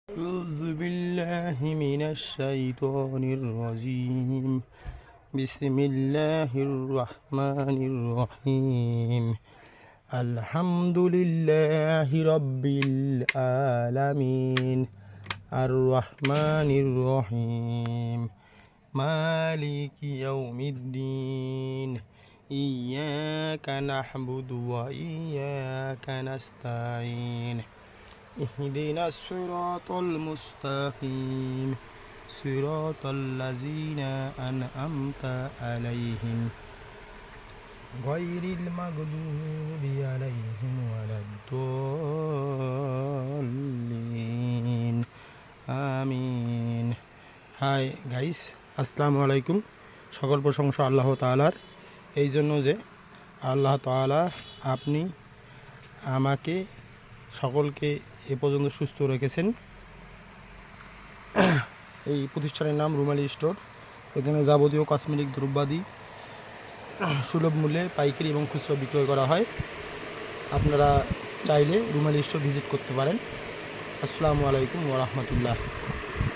أعوذ بالله من الشيطان الرجيم. بسم الله الرحمن الرحيم. الحمد لله رب العالمين الرحمن الرحيم مالك يوم الدين إياك نعبد وإياك نستعين اهدنا الصراط المستقيم صراط الذين أنعمت عليهم غير المغضوب عليهم ولا الضالين আমিন। Hi guys, আসসালামু আলাইকুম। সকল প্রশংসা আল্লাহ তাআলার, এই জন্য যে আল্লাহ তাআলা আপনি আমাকে সকলকে এ পর্যন্ত সুস্থ রেখেছেন। এই প্রতিষ্ঠানের নাম রুমালি স্টোর। এখানে যাবতীয় কসমেটিক দ্রব্যাদি সুলভ মূল্যে পাইকারি এবং খুচরো বিক্রয় করা হয়। আপনারা চাইলে রুমালি স্টোর ভিজিট করতে পারেন। আসসালামু আলাইকুম ওয়া রাহমাতুল্লাহ।